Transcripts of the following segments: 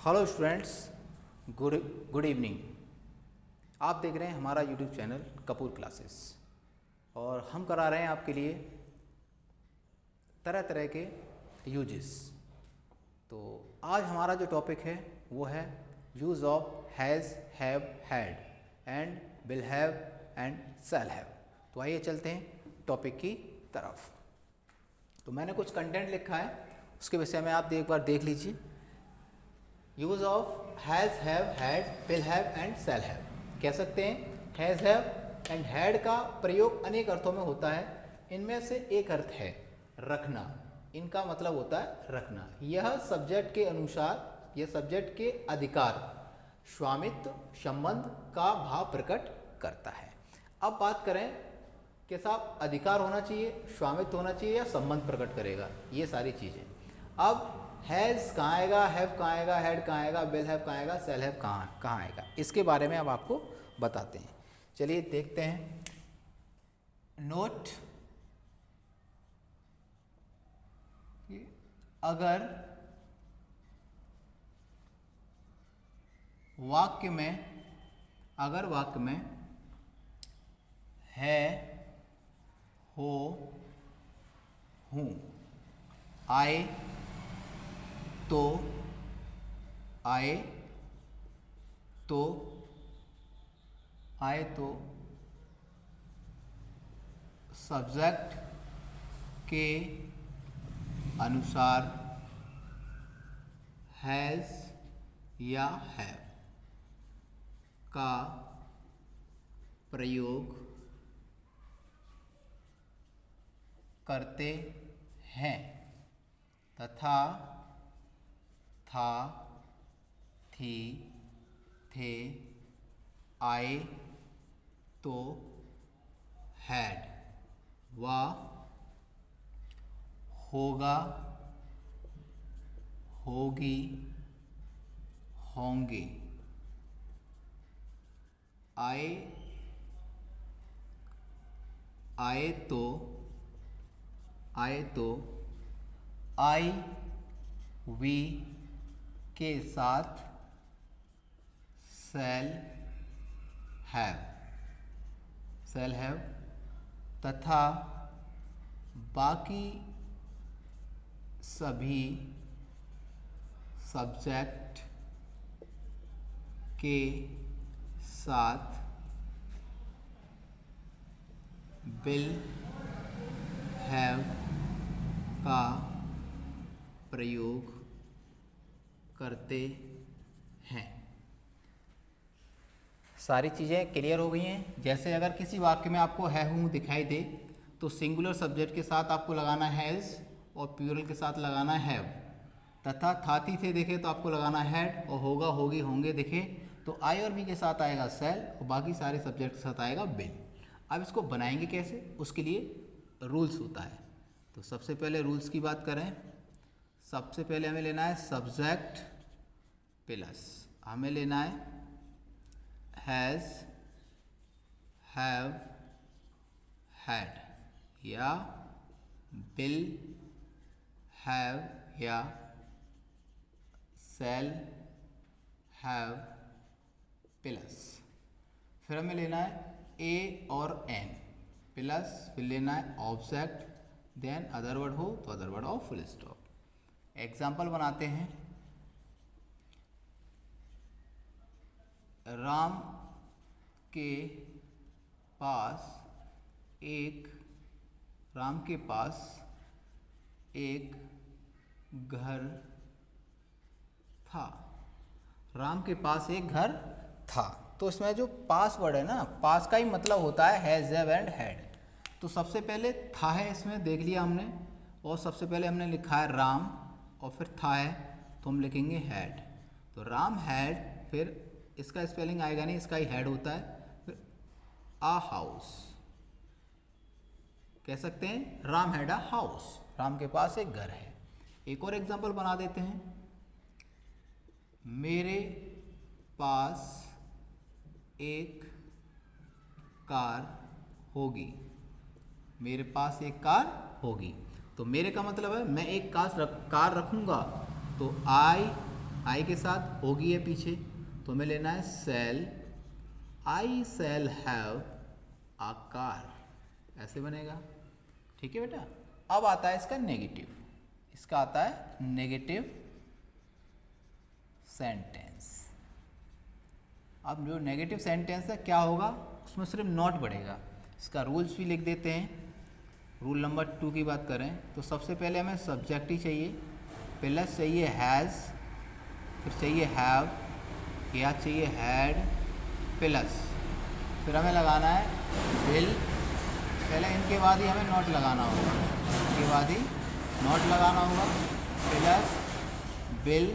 Hello students, good evening. आप देख रहे हैं हमारा यूट्यूब चैनल कपूर क्लासेस और हम करा रहे हैं आपके लिए तरह तरह के यूजेस। तो आज हमारा जो टॉपिक है वो है use of has, have, had and will have and shall have. तो आइए चलते हैं टॉपिक की तरफ। तो मैंने कुछ कंटेंट लिखा है, उसके विषय में आप एक बार देख लीजिए। Use of has, have, had, will have and shall have. कह सकते हैं हैज़, हैव एंड हैड का प्रयोग अनेक अर्थों में होता है। इनमें से एक अर्थ है रखना। इनका मतलब होता है रखना। यह सब्जेक्ट के अनुसार, यह सब्जेक्ट के अधिकार, स्वामित्व, संबंध का भाव प्रकट करता है। अब बात करें कि साहब अधिकार होना चाहिए, स्वामित्व होना चाहिए या संबंध प्रकट करेगा, ये सारी चीज़ें। अब हैज़ कहाँ आएगा, हैव कहाँ आएगा, हैड कहाँ आएगा, विल हैव कहाँ आएगा, शैल हैव कहाँ आएगा, इसके बारे में अब आपको बताते हैं। चलिए देखते हैं। नोट, अगर वाक्य में है, हो, हूँ, आए तो, आए तो सब्जेक्ट के अनुसार हैज़ या हैव का प्रयोग करते हैं तथा था, थी, थे, आए तो, हैड व होगा, होगी, होंगे, आए तो, आई, वी के साथ शैल हैव तथा बाकी सभी सब्जेक्ट के साथ विल हैव का प्रयोग करते हैं। सारी चीज़ें क्लियर हो गई हैं। जैसे अगर किसी वाक्य में आपको है, हूँ दिखाई दे तो सिंगुलर सब्जेक्ट के साथ आपको लगाना हैज़ और प्लूरल के साथ लगाना हैव, तथा थाती थे देखे तो आपको लगाना हैड और होगा, होगी, होंगे दिखे तो आई और वी के साथ आएगा शैल और बाकी सारे सब्जेक्ट के साथ आएगा विल। अब इसको बनाएंगे कैसे, उसके लिए रूल्स होता है। तो सबसे पहले रूल्स की बात करें, सबसे पहले हमें लेना है सब्जेक्ट प्लस हमें लेना है हैज़, हैव, हैड या विल हैव या शैल हैव प्लस, फिर हमें लेना है ए और एन प्लस, फिर लेना है ऑब्जेक्ट, देन अदर वर्ड हो तो अदर वर्ड और फुल स्टॉप। एग्जाम्पल बनाते हैं। राम के पास एक घर था। राम के पास एक घर था। तो इसमें जो पास वर्ड है ना, पास का ही मतलब होता है हैज़, हैव एंड हैड। तो सबसे पहले था है, इसमें देख लिया हमने, और सबसे पहले हमने लिखा है राम और फिर था है तो हम लिखेंगे हैड। तो राम हैड, फिर इसका स्पेलिंग आएगा नहीं, इसका ही हैड होता है, फिर आ हाउस कह सकते हैं। Ram had a house, Ram के पास एक घर है। एक और एग्जांपल बना देते हैं। मेरे पास एक कार होगी। मेरे पास एक कार होगी, तो मेरे का मतलब है मैं एक कार रखूँगा, तो आई के साथ होगी है पीछे, तो हमें लेना है shall, I shall have a car, ऐसे बनेगा। ठीक है बेटा। अब आता है इसका नेगेटिव, इसका आता है नेगेटिव सेंटेंस। अब जो नेगेटिव सेंटेंस है क्या होगा, उसमें सिर्फ नॉट बढ़ेगा। इसका रूल्स भी लिख देते हैं। रूल नंबर 2 की बात करें तो सबसे पहले हमें सब्जेक्ट ही चाहिए, प्लस चाहिए हैज़, फिर चाहिए हैव, या चाहिए हैड, प्लस फिर हमें लगाना है विल। पहले इनके बाद ही हमें नॉट लगाना होगा, इनके बाद ही नॉट लगाना होगा, प्लस विल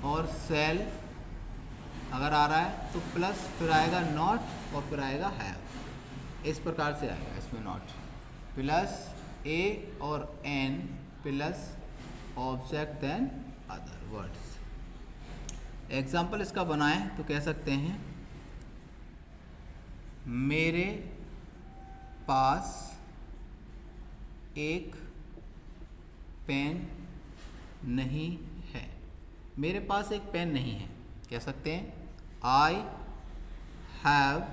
और सेल अगर आ रहा है तो प्लस फिर आएगा नॉट और फिर आएगा हैव। इस प्रकार से आएगा इसमें नॉट, प्लस ए और an, plus object then other words. Example इसका बनाएं तो कह सकते हैं मेरे पास एक पेन नहीं है। मेरे पास एक पेन नहीं है, कह सकते हैं I have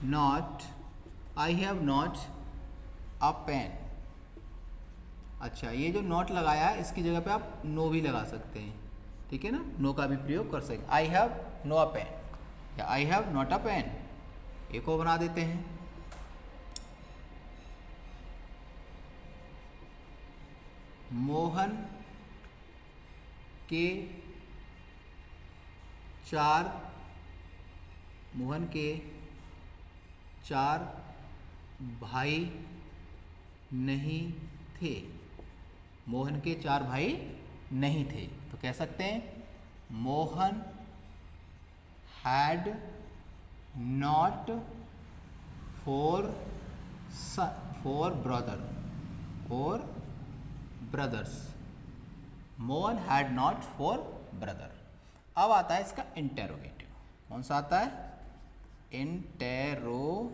not a pen. अच्छा, ये जो नॉट लगाया है इसकी जगह पे आप नो भी लगा सकते हैं, ठीक है ना, नो का भी प्रयोग कर सकते हैं। I have no a pen या I have not a pen. एक और बना देते हैं, मोहन के चार भाई नहीं थे। मोहन के 4 भाई नहीं थे, तो कह सकते हैं Mohan had not four brothers. Mohan had not 4 brother. अब आता है इसका इंटेरोगेटिव। कौन सा आता है? Interrogative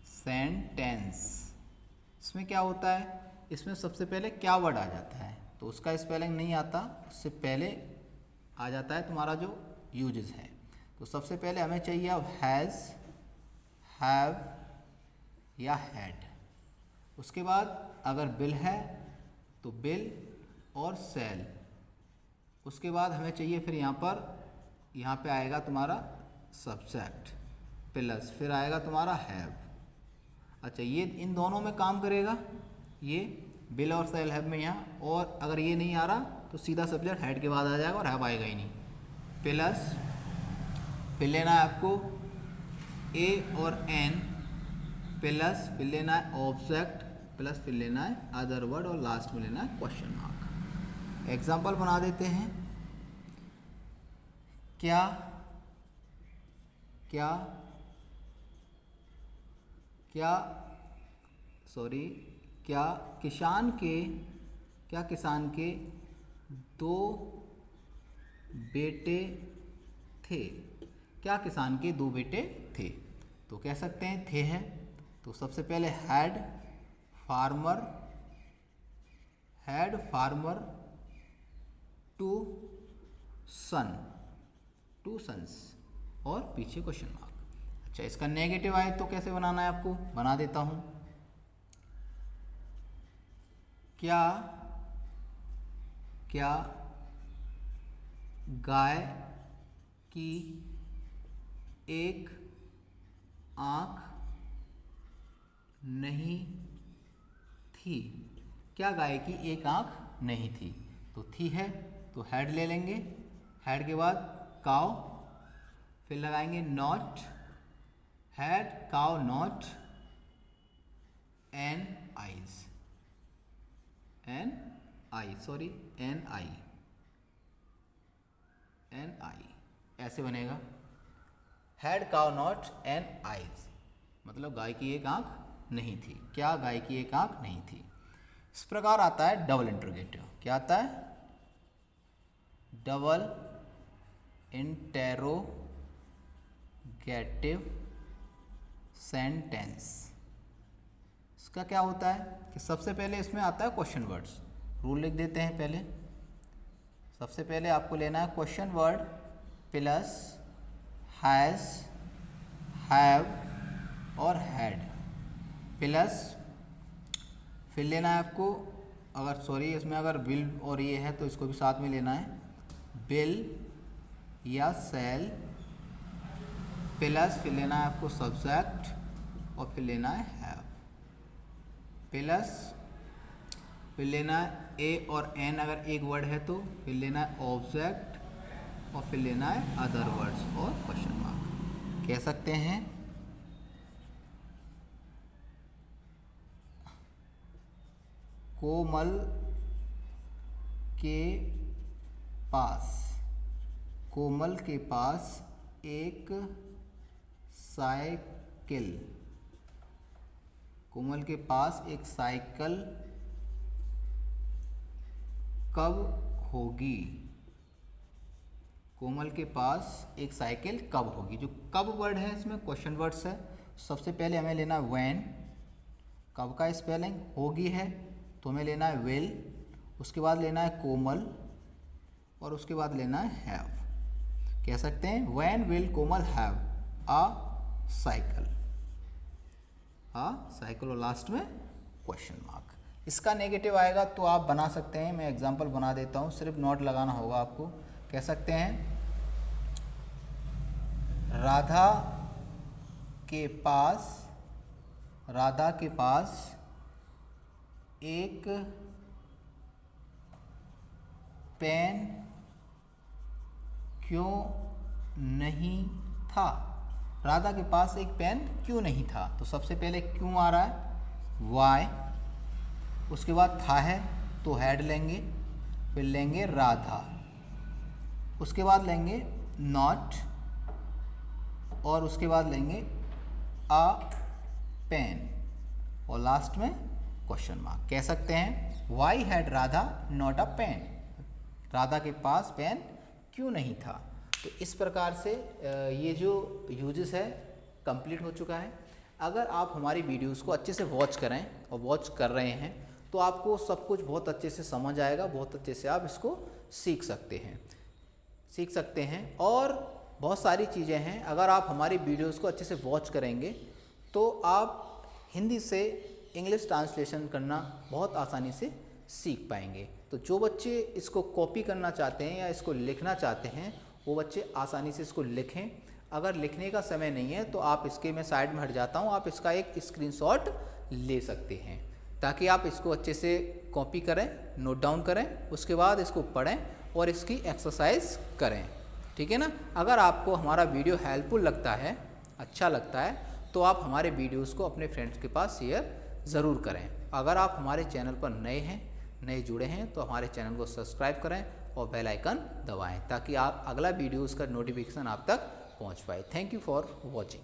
sentence. इसमें क्या होता है, इसमें सबसे पहले क्या वर्ड आ जाता है, तो उसका स्पेलिंग नहीं आता, उससे पहले आ जाता है तुम्हारा जो यूजेस है। तो सबसे पहले हमें चाहिए अब हैज़, हैव या हैड। उसके बाद अगर बिल है तो बिल और सेल। उसके बाद हमें चाहिए फिर यहाँ पे आएगा तुम्हारा सब्जेक्ट, प्लस फिर आएगा तुम्हारा हैव। अच्छा, ये इन दोनों में काम करेगा, ये बिल और सेल हैव में यहाँ, और अगर ये नहीं आ रहा तो सीधा सब्जेक्ट हैड के बाद आ जाएगा और हैव आएगा ही नहीं। प्लस फिर लेना है आपको ए और एन, प्लस फिर लेना है ऑब्जेक्ट, प्लस फिर लेना है अदर वर्ड, और लास्ट में लेना है क्वेश्चन मार्क। एग्जाम्पल बना देते हैं। क्या किसान के 2 बेटे थे। क्या किसान के 2 बेटे थे, तो कह सकते हैं थे है, तो सबसे पहले हैड फार्मर 2 सन्स और पीछे क्वेश्चन मार्क। अच्छा, इसका नेगेटिव आए तो कैसे बनाना है आपको, बना देता हूं। क्या गाय की एक आंख नहीं थी। क्या गाय की एक आंख नहीं थी, तो थी है तो हैड ले लेंगे, हैड के बाद काउ, फिर लगाएंगे not, had cow not an eye, ऐसे बनेगा। Had cow not an eyes, मतलब गाय की एक आंख नहीं थी। क्या गाय की एक आंख नहीं थी। इस प्रकार आता है डबल इंटरोगेटिव। क्या आता है? Double interrogative sentence. इसका क्या होता है कि सबसे पहले इसमें आता है क्वेश्चन वर्ड्स, रूल लिख देते हैं पहले। सबसे पहले आपको लेना है question word plus has, have और हैड प्लस फिर लेना है आपको, अगर सॉरी इसमें अगर विल और ये है तो इसको भी साथ में लेना है, विल या सेल प्लस फिर लेना है आपको सब्जेक्ट और फिर लेना है हैव प्लस फिर लेना है ए और एन अगर एक वर्ड है तो, फिर लेना है ऑब्जेक्ट और फिर लेना है अदर वर्ड्स और क्वेश्चन मार्क। कह सकते हैं कोमल के पास, कोमल के पास एक साइकिल, कोमल के पास एक साइकिल कब होगी, कोमल के पास एक साइकिल कब होगी। जो कब वर्ड है इसमें क्वेश्चन वर्ड्स है। सबसे पहले हमें लेना है व्हेन, कब का स्पेलिंग होगी है तो हमें लेना है विल, उसके बाद लेना है कोमल और उसके बाद लेना है हैव। कह सकते हैं when will Komal have a cycle, cycle और लास्ट में क्वेश्चन मार्क। इसका नेगेटिव आएगा तो आप बना सकते हैं, मैं एग्जांपल बना देता हूँ, सिर्फ नोट लगाना होगा आपको। कह सकते हैं राधा के पास एक पेन क्यों नहीं था। राधा के पास एक पेन क्यों नहीं था, तो सबसे पहले क्यों आ रहा है वाई, उसके बाद था है तो हैड लेंगे, फिर लेंगे राधा, उसके बाद लेंगे नॉट और उसके बाद लेंगे अ पेन और लास्ट में क्वेश्चन मार्क। कह सकते हैं why had Radha not a pen, Radha के पास पेन क्यों नहीं था। तो इस प्रकार से ये जो यूजेस है कंप्लीट हो चुका है। अगर आप हमारी वीडियोस को अच्छे से वॉच करें और वॉच कर रहे हैं तो आपको सब कुछ बहुत अच्छे से समझ आएगा, बहुत अच्छे से आप इसको सीख सकते हैं। और बहुत सारी चीज़ें हैं, अगर आप हमारी वीडियोस को अच्छे से वॉच करेंगे तो आप हिंदी से इंग्लिश ट्रांसलेशन करना बहुत आसानी से सीख पाएंगे। तो जो बच्चे इसको कॉपी करना चाहते हैं या इसको लिखना चाहते हैं वो बच्चे आसानी से इसको लिखें। अगर लिखने का समय नहीं है तो आप इसके, मैं साइड में हट जाता हूँ, आप इसका एक स्क्रीनशॉट ले सकते हैं ताकि आप इसको अच्छे से कॉपी करें, नोट डाउन करें, उसके बाद इसको पढ़ें और इसकी एक्सरसाइज करें। ठीक है ना। अगर आपको हमारा वीडियो हेल्पफुल लगता है, अच्छा लगता है, तो आप हमारे वीडियोस को अपने फ्रेंड्स के पास शेयर ज़रूर करें। अगर आप हमारे चैनल पर नए जुड़े हैं तो हमारे चैनल को सब्सक्राइब करें और बेल आइकन दबाएं ताकि आप अगला वीडियोस का नोटिफिकेशन आप तक पहुंच पाए। Thank you for watching.